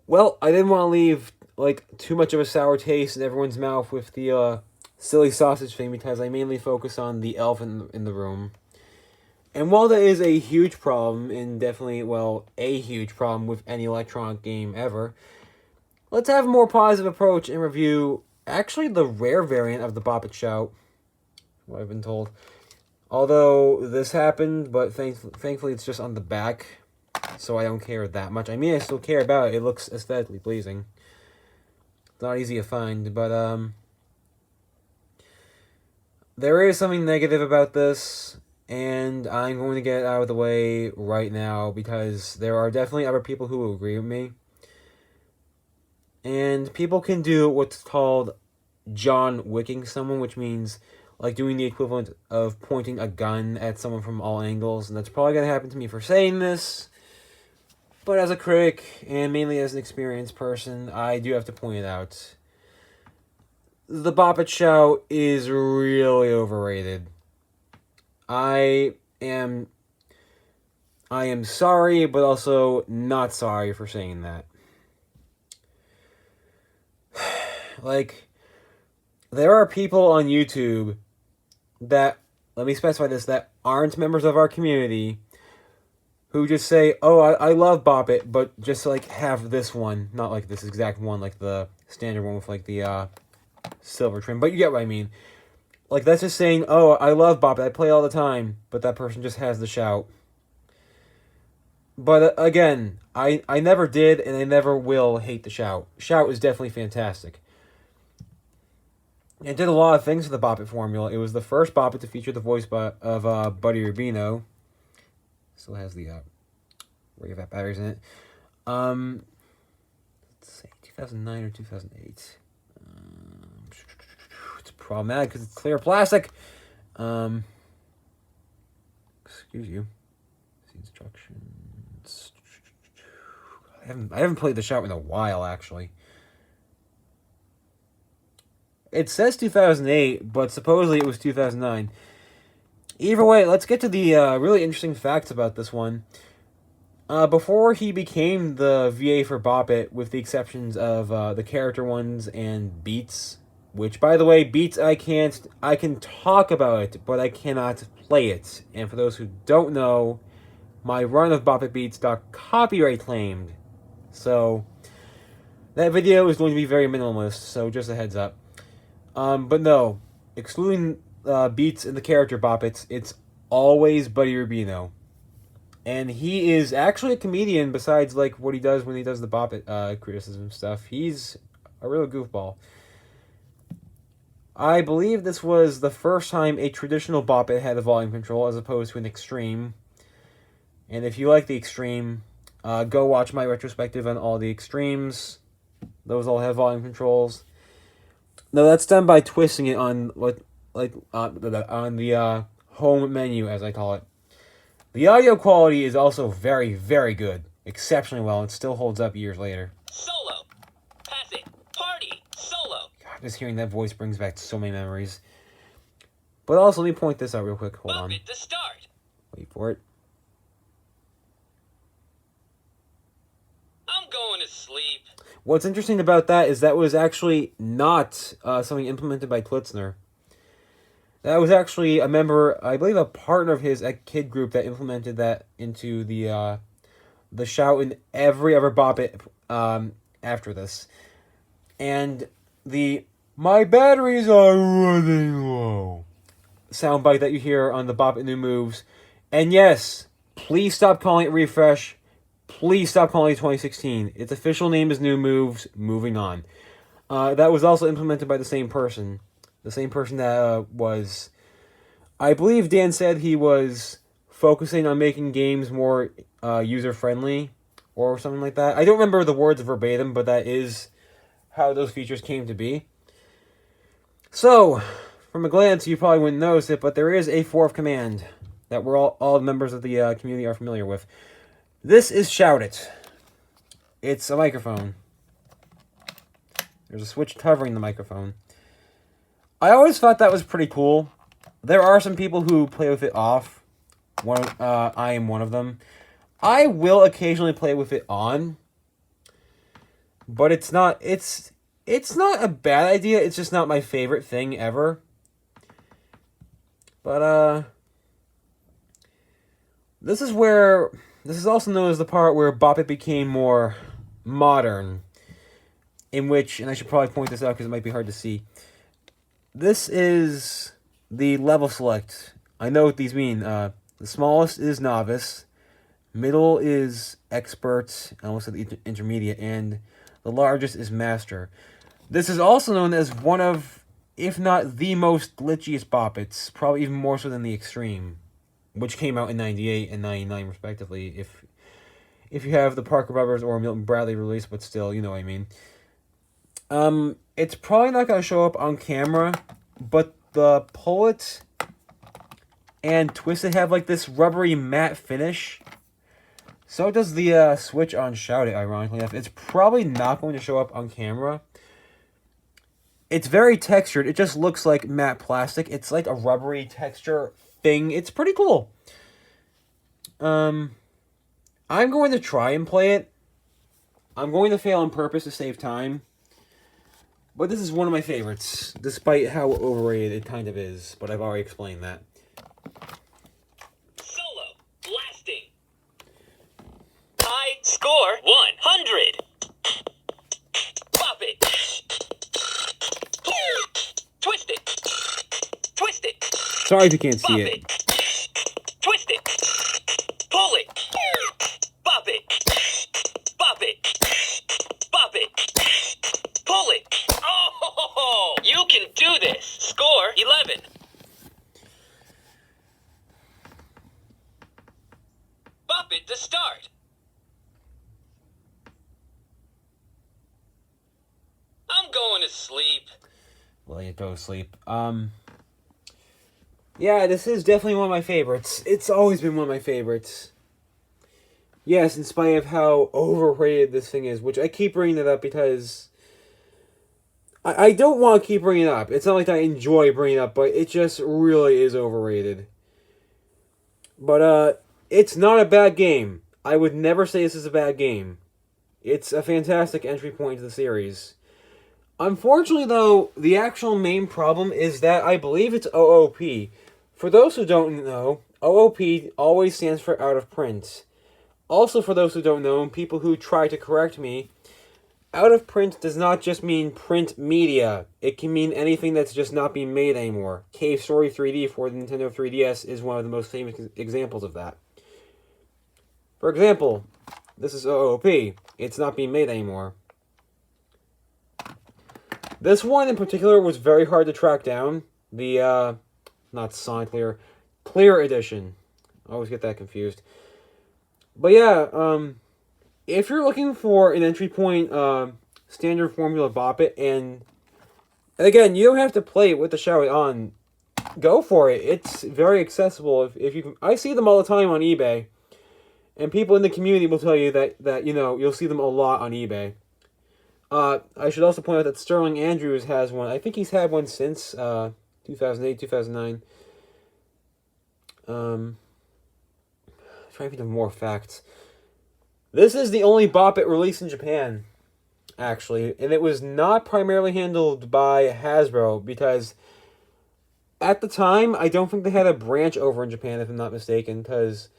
Well, I didn't want to leave like too much of a sour taste in everyone's mouth with the silly sausage thing because I mainly focus on the elf in the room. And while that is a huge problem, and definitely, well, a huge problem with any electronic game ever, let's have a more positive approach and review actually the rare variant of the Bop It Shout, what I've been told. Although this happened, but thankfully it's just on the back, so I don't care that much. I mean, I still care about it. It looks aesthetically pleasing. It's not easy to find, but there is something negative about this, and I'm going to get it out of the way right now because there are definitely other people who will agree with me. And people can do what's called John Wicking someone, which means like doing the equivalent of pointing a gun at someone from all angles, and that's probably going to happen to me for saying this. But as a critic, and mainly as an experienced person, I do have to point it out. The Bop It Shout is really overrated. I am sorry, but also not sorry for saying that. Like, there are people on YouTube that, let me specify this, that aren't members of our community who just say, oh, I love Bop It, but just like have this one, not like this exact one, like the standard one with like the silver trim, but you get what I mean. Like, that's just saying, oh, I love Bop It, I play all the time, but that person just has the shout. But again, I never did, and I never will hate the shout. Shout is definitely fantastic. It did a lot of things to the Bop It formula. It was the first Bop It to feature the voice of Buddy Rubino. Still has the Ray Vat batteries in it. Let's say 2009 or 2008. It's problematic because it's clear plastic. Excuse you. See instructions. I haven't played the shout in a while, actually. It says 2008, but supposedly it was 2009. Either way, let's get to the really interesting facts about this one. Before he became the VA for Bop It, with the exceptions of the character ones and beats, which, by the way, beats I can talk about it, but I cannot play it. And for those who don't know, my run of Bop It beats got copyright claimed. So, that video is going to be very minimalist, so just a heads up. But no, excluding beats in the character Bop It, it's always Buddy Rubino. And he is actually a comedian besides like what he does when he does the Bop It criticism stuff. He's a real goofball. I believe this was the first time a traditional Bop It had a volume control as opposed to an extreme. And if you like the extreme, go watch my retrospective on all the extremes. Those all have volume controls. No, that's done by twisting it on on the home menu, as I call it. The audio quality is also very, very good, exceptionally well, and still holds up years later. Solo, pass it, party, solo. God, just hearing that voice brings back so many memories. But also, let me point this out real quick. Hold on. Bop it to start. Wait for it. I'm going to sleep. What's interesting about that is that was actually not something implemented by Klitzner. That was actually a member, I believe a partner of his at Kid Group that implemented that into the shout in every other Bop It after this. And the "My batteries are running low" soundbite that you hear on the Bop It New Moves. And yes, please stop calling it Refresh. Please stop calling it 2016. Its official name is New Moves. Moving on. That was also implemented by the same person. The same person that was... I believe Dan said he was focusing on making games more user-friendly or something like that. I don't remember the words verbatim, but that is how those features came to be. So, from a glance, you probably wouldn't notice it, but there is a fourth command that we're all members of the community are familiar with. This is Shout It. It's a microphone. There's a switch covering the microphone. I always thought that was pretty cool. There are some people who play with it off. I am one of them. I will occasionally play with it on. but it's not. It's not a bad idea. It's just not my favorite thing ever. But this is also known as the part where Bop-It became more modern. In which, and I should probably point this out because it might be hard to see. This is the level select. I know what these mean. The smallest is novice, middle is expert, I almost said the intermediate, and the largest is master. This is also known as one of, if not the most glitchiest Bop-Its, probably even more so than the Extreme, which came out in 98 and 99 respectively, if you have the Parker Brothers or Milton Bradley release, but still, you know what I mean. It's probably not going to show up on camera, but the Pull It and Twist It have like this rubbery matte finish. So does the Switch on Shout It, ironically enough. It's probably not going to show up on camera. It's very textured. It just looks like matte plastic. It's like a rubbery texture thing. It's pretty cool. I'm going to try and play it. I'm going to fail on purpose to save time. But this is one of my favorites, despite how overrated it kind of is. But I've already explained that. Solo. Blasting. High score 100. Pop it. Twist it. Twist it. Sorry if you can't see Bop it. Twist it. Pull it. Bop it. Bop it. Bop it. Pull it. Oh, you can do this. Score 11. Bop it to start. I'm going to sleep. Well, you go to sleep. Yeah, this is definitely one of my favorites. It's always been one of my favorites. Yes, in spite of how overrated this thing is, which I keep bringing it up because I don't want to keep bringing it up. It's not like I enjoy bringing it up, but it just really is overrated. But it's not a bad game. I would never say this is a bad game. It's a fantastic entry point to the series. Unfortunately, though, the actual main problem is that I believe it's OOP. For those who don't know, OOP always stands for out of print. Also, for those who don't know, and people who try to correct me, out of print does not just mean print media. It can mean anything that's just not being made anymore. Cave Story 3D for the Nintendo 3DS is one of the most famous examples of that. For example, this is OOP. It's not being made anymore. This one in particular was very hard to track down. The, not Sonic Clear Edition. I always get that confused. But yeah, if you're looking for an entry point, standard formula Bop-It, and again, you don't have to play it with the Shout It on. Go for it. It's very accessible. If you can, I see them all the time on eBay, and people in the community will tell you that you know, you'll see them a lot on eBay. I should also point out that Sterling Andrews has one. I think he's had one since 2008, 2009. Trying to think of more facts. This is the only Bop-It released in Japan, actually, and it was not primarily handled by Hasbro because at the time I don't think they had a branch over in Japan, if I'm not mistaken. Because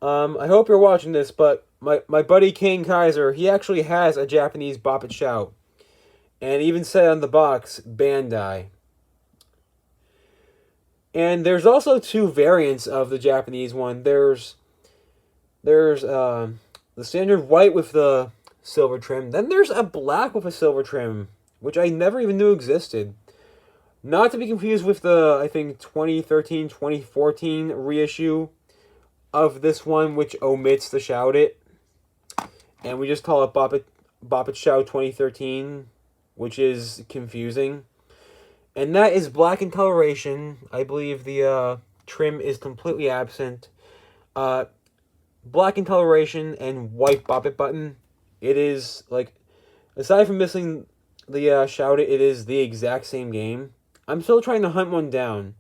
I hope you're watching this, but my buddy Kane Kaiser, he actually has a Japanese Bop-It Shout, and even said on the box Bandai. And there's also two variants of the Japanese one. There's the standard white with the silver trim. Then there's a black with a silver trim, which I never even knew existed. Not to be confused with the, I think, 2013, 2014 reissue of this one, which omits the Shout It. And we just call it Bop-It Shout 2013, which is confusing. And that is black in coloration. I believe the trim is completely absent. Black in coloration and white Bop-It button. It is, like, aside from missing the Shout It, it is the exact same game. I'm still trying to hunt one down.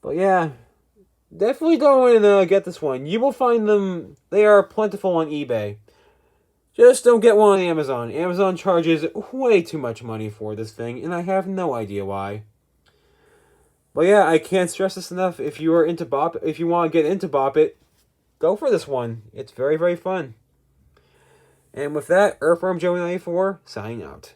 But yeah, definitely go and get this one. You will find them, they are plentiful on eBay. Just don't get one on Amazon. Amazon charges way too much money for this thing, and I have no idea why. But yeah, I can't stress this enough. If you are into if you want to get into Bop-It, go for this one. It's very, very fun. And with that, Earthworm Joey 94 signing out.